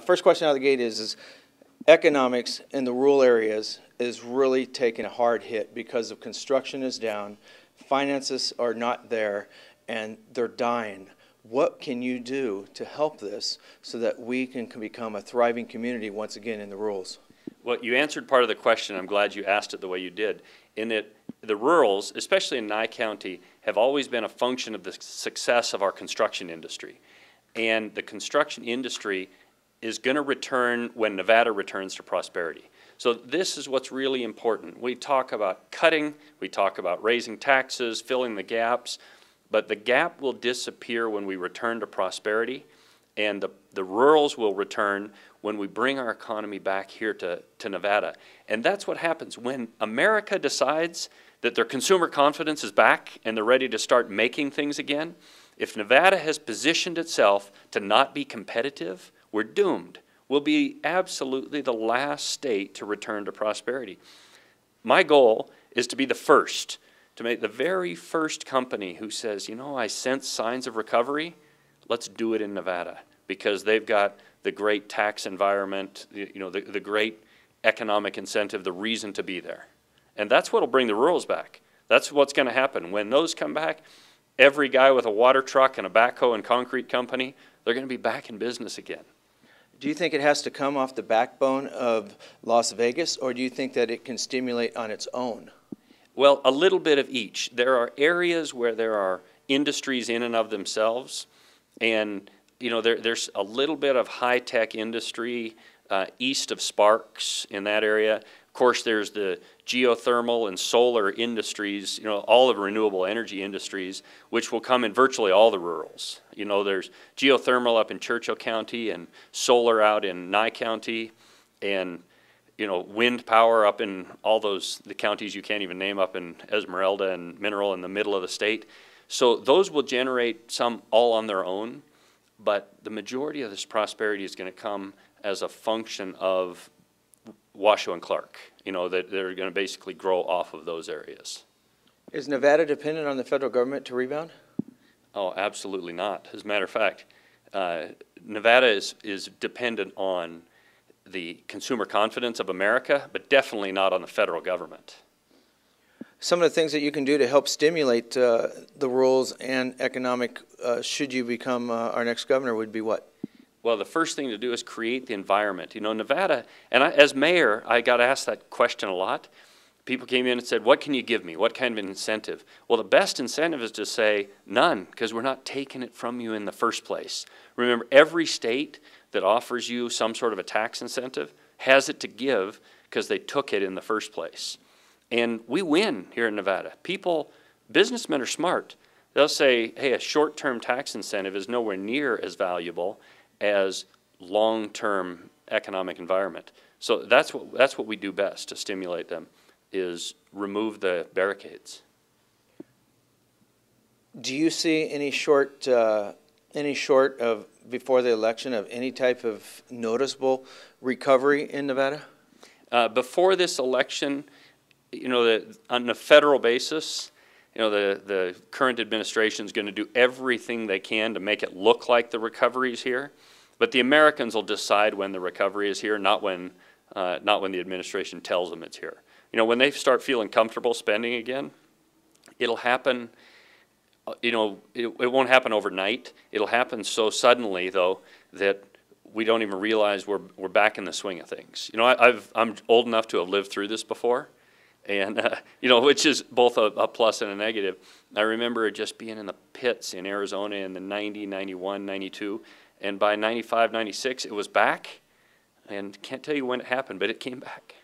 First question out of the gate is economics in the rural areas is really taking a hard hit because of construction is down, finances are not there, and they're dying. What can you do to help this so that we can become a thriving community once again in the rurals? Well, you answered part of the question. I'm glad you asked it the way you did. In that the rurals, especially in Nye County, have always been a function of the success of our construction industry. And the construction industry is going to return when Nevada returns to prosperity. So this is what's really important. We talk about cutting, we talk about raising taxes, filling the gaps, but the gap will disappear when we return to prosperity, and the rurals will return when we bring our economy back here to Nevada. And that's what happens when America decides that their consumer confidence is back and they're ready to start making things again. If Nevada has positioned itself to not be competitive, we're doomed. We'll be absolutely the last state to return to prosperity. My goal is to be the first, to make the very first company who says, you know, I sense signs of recovery, let's do it in Nevada, because they've got the great tax environment, you know, the great economic incentive, the reason to be there. And that's what will bring the rurals back. That's what's going to happen. When those come back, every guy with a water truck and a backhoe and concrete company, they're going to be back in business again. Do you think it has to come off the backbone of Las Vegas, or do you think that it can stimulate on its own? Well, a little bit of each. There are areas where there are industries in and of themselves, and you know, there's a little bit of high-tech industry east of Sparks in that area. Of course, there's the geothermal and solar industries, you know, all of renewable energy industries, which will come in virtually all the rurals. You know, there's geothermal up in Churchill County and solar out in Nye County, and you know, wind power up in all the counties you can't even name up in Esmeralda and Mineral in the middle of the state. So those will generate some all on their own, but the majority of this prosperity is going to come as a function of Washoe and Clark, you know, that they're going to basically grow off of those areas. Is Nevada dependent on the federal government to rebound? Oh, absolutely not. As a matter of fact, Nevada is dependent on the consumer confidence of America, but definitely not on the federal government. Some of the things that you can do to help stimulate the rurals and economic, should you become our next governor, would be what? Well, the first thing to do is create the environment. You know, Nevada, and as mayor, I got asked that question a lot. People came in and said, what can you give me? What kind of an incentive? Well, the best incentive is to say none, because we're not taking it from you in the first place. Remember, every state that offers you some sort of a tax incentive has it to give because they took it in the first place. And we win here in Nevada. Businessmen are smart. They'll say, hey, a short-term tax incentive is nowhere near as valuable as long-term economic environment. So that's what we do best to stimulate them, is remove the barricades. Do you see any short of before the election of any type of noticeable recovery in Nevada? Before this election, you know, on a federal basis, you know, the current administration is going to do everything they can to make it look like the recovery is here. But the Americans will decide when the recovery is here, not when the administration tells them it's here. You know, when they start feeling comfortable spending again, it'll happen. You know, it won't happen overnight. It'll happen so suddenly, though, that we don't even realize we're back in the swing of things. You know, I'm old enough to have lived through this before, and you know, which is both a plus and a negative. I remember just being in the pits in Arizona in the 90, 91, 92, and by 95, 96, it was back, and can't tell you when it happened, but it came back.